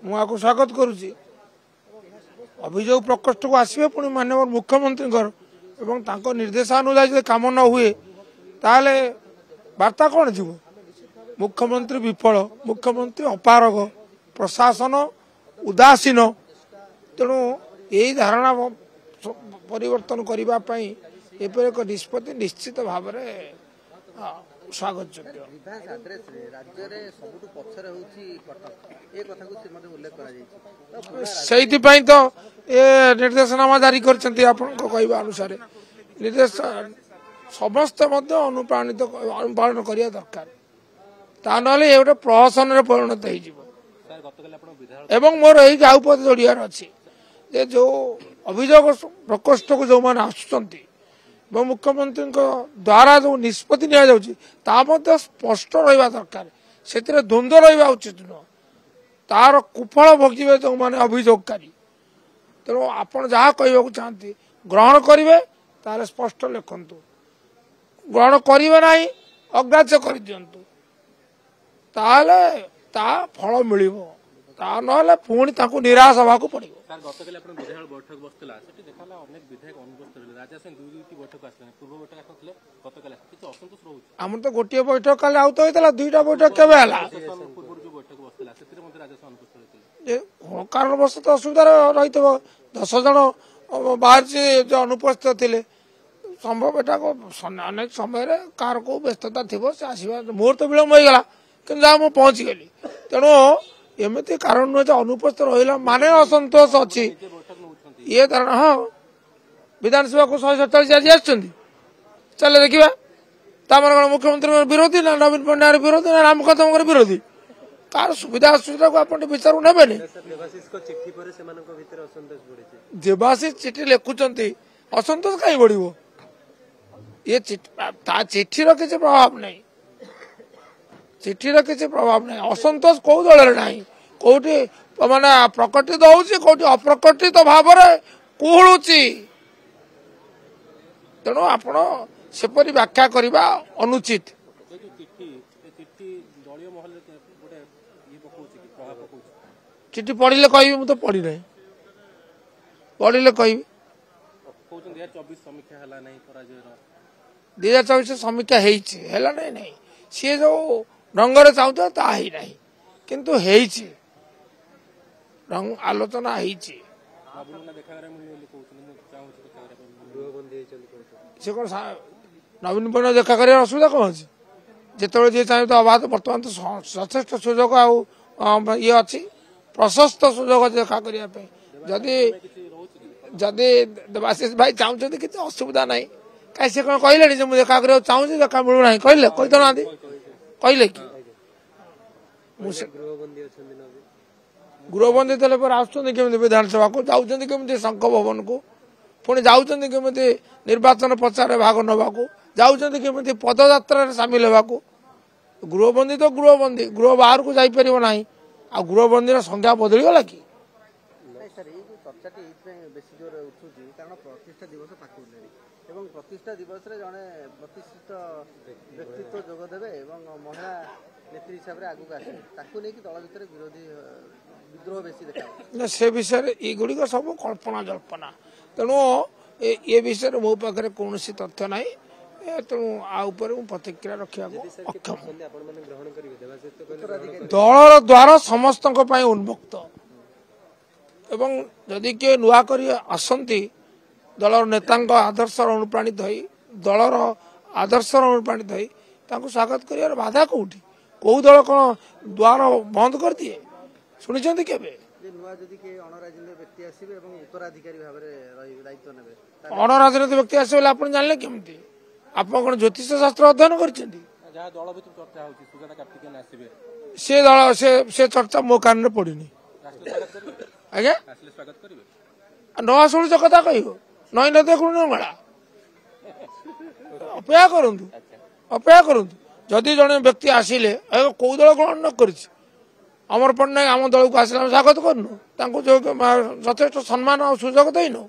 मुझे स्वागत करुच्ची अभियोग प्रकोष्ठ को आसवे पुणी माननीय मुख्यमंत्री निर्देशानुसार कम न हुए ताले वार्ता कौन थी मुख्यमंत्री विफल मुख्यमंत्री अपारग प्रशासन उदासीन तेणु यही धारणा परिवर्तन करने एक निष्पत्ति निश्चित भाव में स्वागत योग्य से तो ये निर्देशनामा जारी कर अनुसार निर्देश समस्त अनुप्राणित अनुपालन करने दरकार ता ना ये गोटे प्रहसन परिणत हो मोर यही आउपद जोड़ियार अच्छी जो अभियोग प्रकोष्ठ को जो मैंने आसुच्च मुख्यमंत्री द्वारा जो निष्पत्ति नि स्पष्ट रहा दरकार से द्वंद्व रहा उचित नुह तार कुफल भोगे जो मैंने अभियोगकारी तेणु आपण जहाँ कहवाक चाहती ग्रहण करेंगे तार स्पष्ट लिखु ग्रहण करेंगे ना अग्राह्य कर दिंतु ता फल मिल ना पुणी निराश हवा पड़ो आम तो गोटे बैठक काले आउत होता दुईटा बैठक केवे कारणवश तो असुविधा रही 10 जन बाहर जो अनुपस्थित थे संभव एटा को अनेक समय कार को व्यस्तता थी से आसवा मोर तो विलम्ब होगा कि जहाँ मुझे पहुंची गली तेणु एमती कारण नुहे अनुपस्थित रहा माने असंतोष अच्छी ये धारणा हाँ विधानसभा को 147 आज चले देखा तार मुख्यमंत्री विरोधी ना नवीन पट्टनायक विरोधी ना राम कदम विरोधी कार सुविधा असुविधा को आप विचार ने देवाशीष चिठी लिखुंट असंतोष कहीं बढ़ो ये चिठीर किसी प्रभाव नहीं चिठीर किसी प्रभाव नहीं असंतोष कौ दल ना कौटी माने प्रकटित होती अप्रकटित भाव कुहुची तेणु आपण सेपरी व्याख्या करने अनुचित चिठी पढ़ले कह मुझे पढ़ी ना पढ़ले कह 2024 समीक्षा है नहीं सी जो रंगर चाहता ता ही नहीं किंतु आलोचना से कौन नवीन पट्टनायक देखा कर असुविधा कौन अच्छी जिते जी चाहिए तो अबाध बर्तमान तो यथेष सुजोग ये अच्छी प्रशस्त सुजोग देखा करने जदि जदि देवाशीष भाई चाहते कि असुविधा ना कहीं से कौन कहले मुझे देखा कर चाहूँ देखा मिलूना कहले कही तो ना कहले कि गृहबंदी देने पर आसुँच विधानसभा को जाऊँच केमी शंख भवन को पुणी जाऊँच केमी निर्वाचन प्रचार भाग नवा जाऊँच केमी पदयात्रा सामिल होगा गृहबंदी तो गृहबंदी गृह बाहर को जापर ना आ गृहबंदी संख्या बदली गला कि प्रतिष्ठा दिवस रे जने प्रतिष्ठित व्यक्तित्व जोगदेवे महिला नेत्री हिसाब से आगू आसे ताकू नहीं कि दल भीतर विरोधी विद्रोह बेसी देखा से विषय ये गुड़िक सब कल्पना जल्पना तेणु ये विषय मो पाखे कौन तथ्य ना तेणु प्रतिक्रिया रखा अक्षम दल द्वारा समस्त उन्मुक्त एवं जदि किए नुआ कर आसती दलर नेता आदर्श अनुप्राणित हो दलर आदर्श अनुप्राणित हो स्वागत कर बाधा कौटी कौ दल कौन द्वार बंद कर दिए शुणी के अणराजनीतिक व्यक्ति आसवे आप जानले केमती आप कौन ज्योतिष शास्त्र अध्ययन कर दल से चर्चा मो कान में पड़ी आज्ञा न शुणुच कथा कह नई न देखु मेला अपेक्षा करूँ जदि जड़े व्यक्ति आसिले कौ दल ग्रहण न कर अमर पट्टनायक आम दल को आसिले स्वागत करनु जो यथेष सम्मान और सुजोग देनु